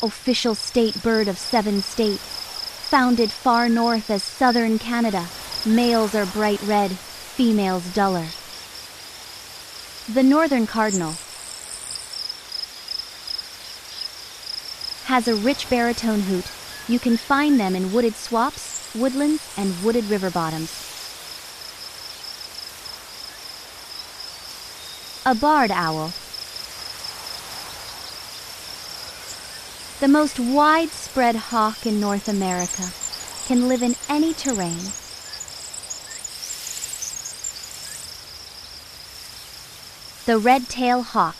official state bird of 7 states. Founded far north as southern Canada, males are bright red, females duller. The northern cardinal has a rich baritone hoot. You can find them in wooded swamps, woodlands, and wooded river bottoms. A barred owl. The most widespread hawk in North America, can live in any terrain. The red-tailed hawk.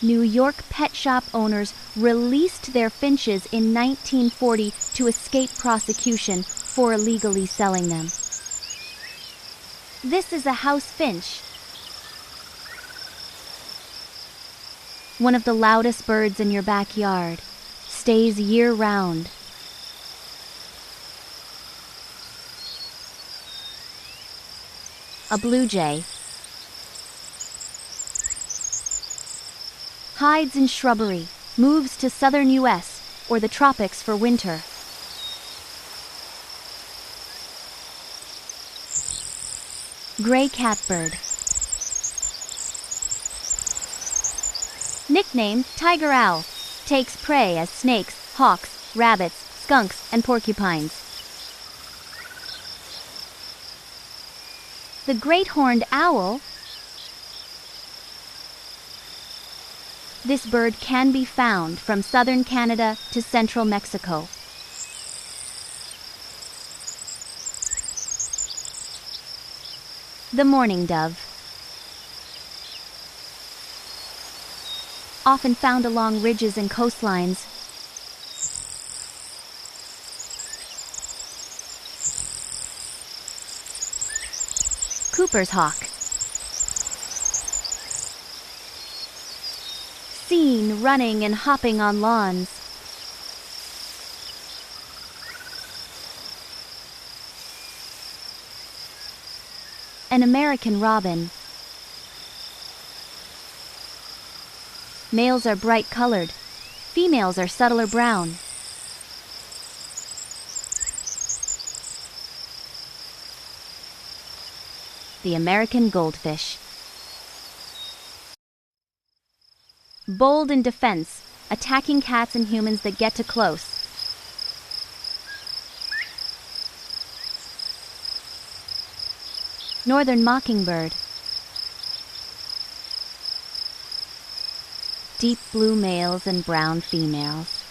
New York pet shop owners released their finches in 1940 to escape prosecution for illegally selling them. This is a house finch. One of the loudest birds in your backyard, stays year-round. A blue jay. Hides in shrubbery, moves to southern U.S. or the tropics for winter. Gray catbird. Nicknamed Tiger Owl, takes prey as snakes, hawks, rabbits, skunks, and porcupines. The great horned owl. This bird can be found from southern Canada to central Mexico. The mourning dove. Often found along ridges and coastlines. Cooper's hawk. Seen running and hopping on lawns. An American robin. Males are bright colored, females are subtler brown. The American goldfish. Bold in defense, attacking cats and humans that get too close. Northern mockingbird. Deep blue males and brown females.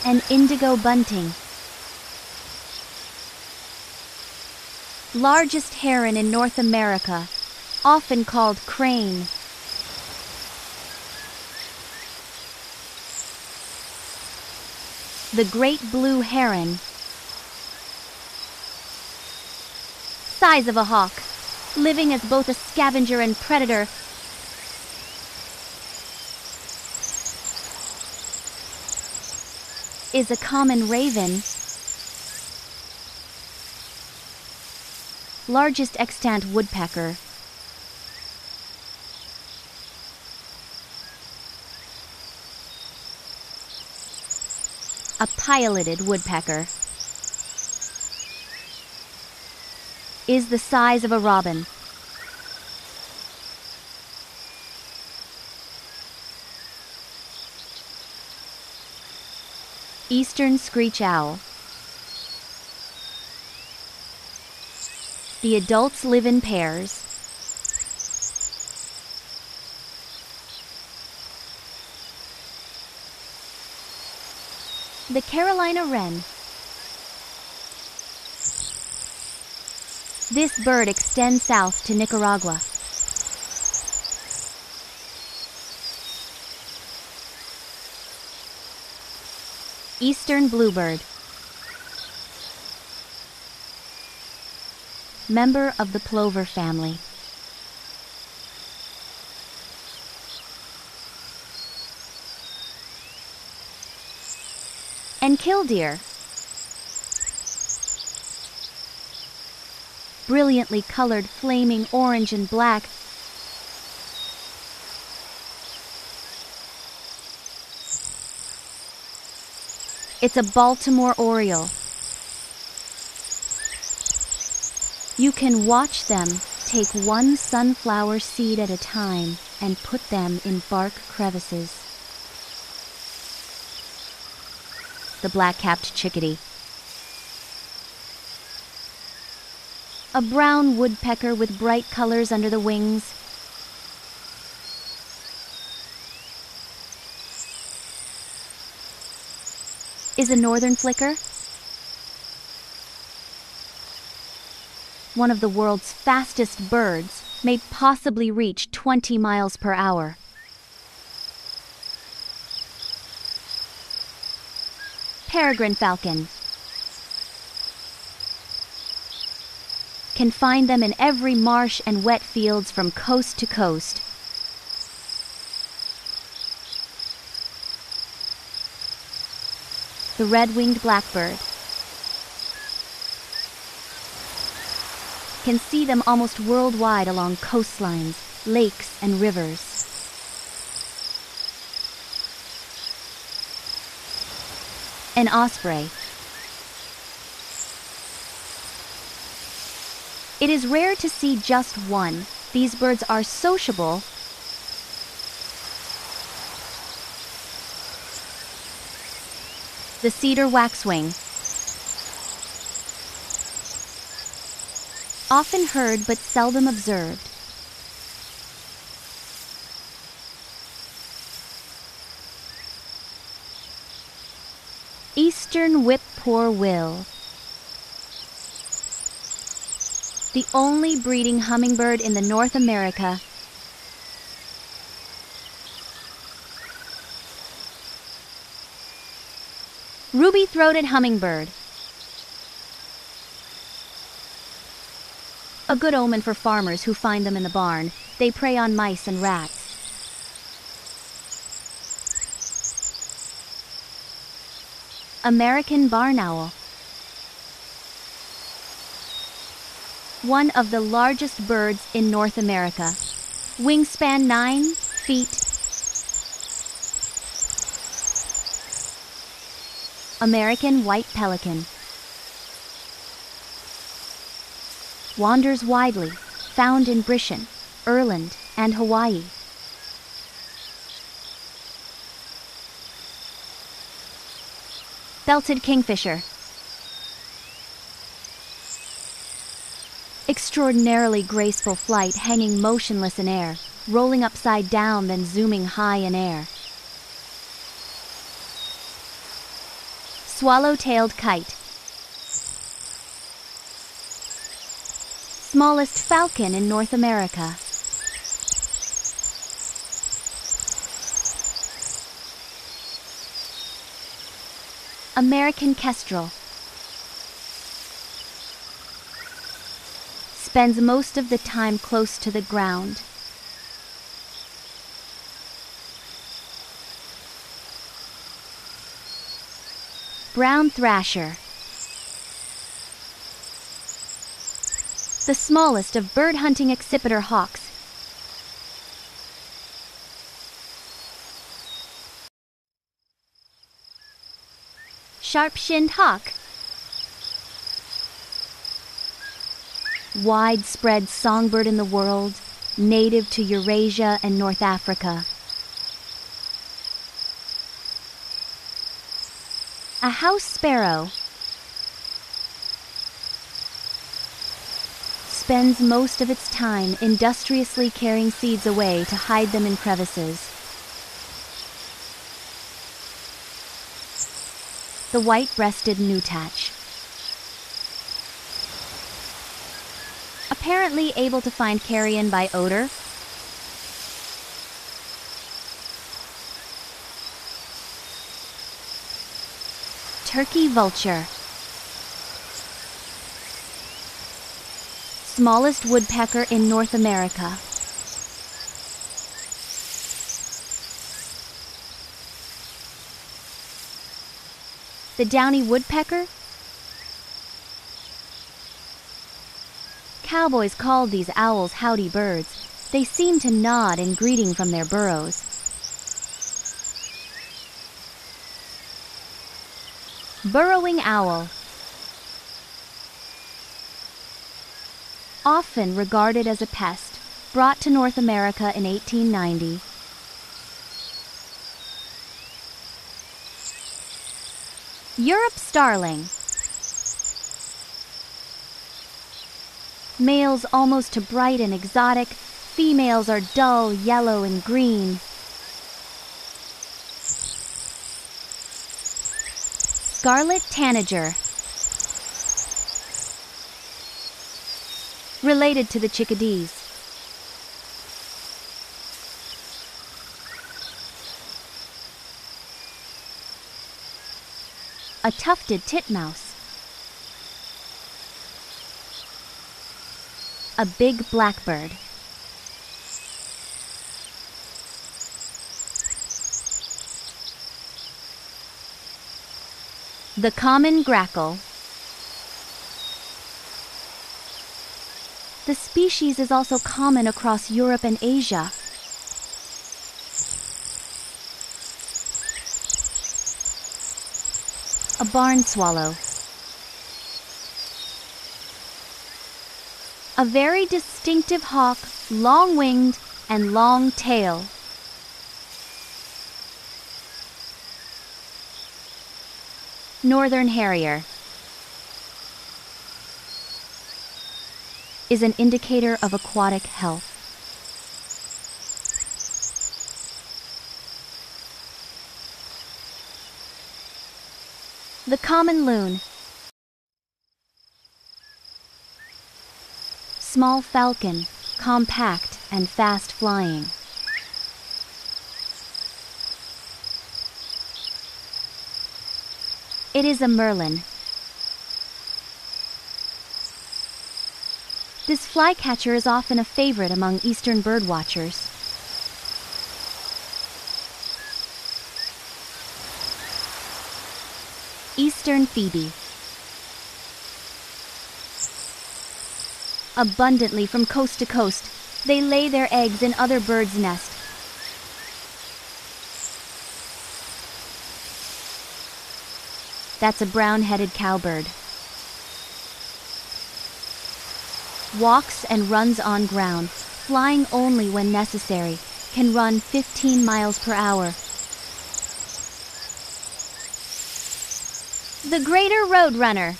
An indigo bunting. Largest heron in North America, often called crane. The great blue heron. Size of a hawk, living as both a scavenger and predator. Is a common raven. Largest extant woodpecker. A pileated woodpecker. Is the size of a robin. Eastern screech owl. The adults live in pairs. The Carolina wren. This bird extends south to Nicaragua. Eastern bluebird. Member of the plover family. And killdeer. brilliantly colored, flaming orange and black. It's a Baltimore Oriole. You can watch them take one sunflower seed at a time and put them in bark crevices. The black-capped chickadee. A brown woodpecker with bright colors under the wings. Is a northern flicker. One of the world's fastest birds, may possibly reach 20 miles per hour. Peregrine falcon. Can find them in every marsh and wet fields from coast to coast. The red-winged blackbird. Can see them almost worldwide along coastlines, lakes, and rivers. An osprey. It is rare to see just one. These birds are sociable. The cedar waxwing. Often heard but seldom observed. Eastern whippoorwill. The only breeding hummingbird in the North America. Ruby-throated hummingbird. A good omen for farmers who find them in the barn. They prey on mice and rats. American barn owl. One of the largest birds in North America. Wingspan 9 feet. American white pelican. Wanders widely, found in Britain, Ireland, and Hawaii. Belted kingfisher. Extraordinarily graceful flight, hanging motionless in air, rolling upside down then zooming high in air. Swallow-tailed kite. Smallest falcon in North America. American kestrel. Spends most of the time close to the ground. Brown thrasher. The smallest of bird-hunting accipiter hawks. Sharp-shinned hawk. Widespread songbird in the world, native to Eurasia and North Africa. A house sparrow. Spends most of its time industriously carrying seeds away to hide them in crevices. The white-breasted nuthatch. Apparently able to find carrion by odor. Turkey vulture. Smallest woodpecker in North America. The downy woodpecker Cowboys called these owls howdy birds. They seem to nod in greeting from their burrows. Burrowing owl. Often regarded as a pest, brought to North America in 1890. Europe starling. Males almost to bright and exotic, females are dull yellow and green. Scarlet tanager. Related to the chickadees. A tufted titmouse. A big blackbird. The common grackle. The species is also common across Europe and Asia. A barn swallow. A very distinctive hawk, long-winged and long tail. Northern harrier is an indicator of aquatic health. The common loon. Small falcon, compact and fast flying. It is a merlin. This flycatcher is often a favorite among eastern birdwatchers. Eastern phoebe. Abundantly from coast to coast, they lay their eggs in other birds' nests. That's a brown-headed cowbird. Walks and runs on ground, flying only when necessary, can run 15 miles per hour. The greater roadrunner.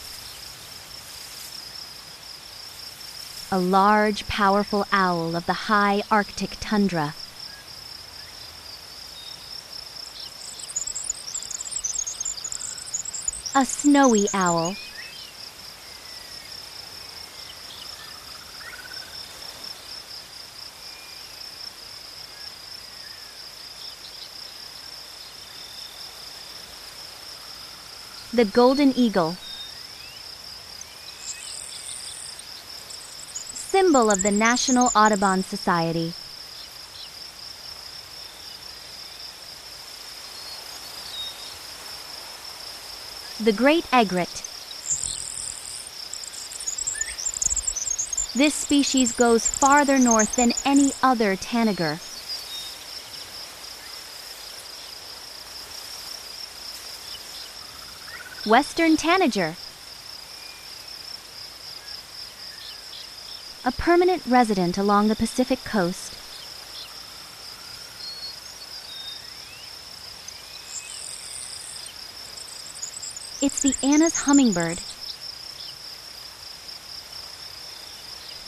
A large, powerful owl of the high Arctic tundra. A snowy owl. The golden eagle. Symbol of the National Audubon Society. The great egret. This species goes farther north than any other tanager. Western tanager. A permanent resident along the Pacific coast. It's the Anna's hummingbird.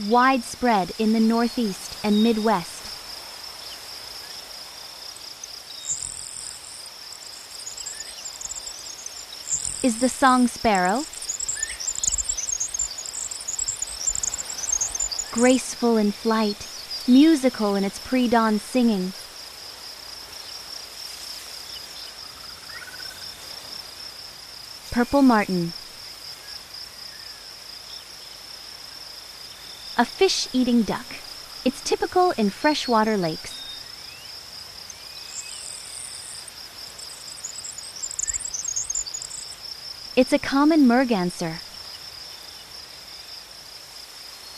Widespread in the Northeast and Midwest. Is the song sparrow. Graceful in flight, musical in its pre-dawn singing. Purple martin. A fish-eating duck. It's typical in freshwater lakes. It's a common merganser.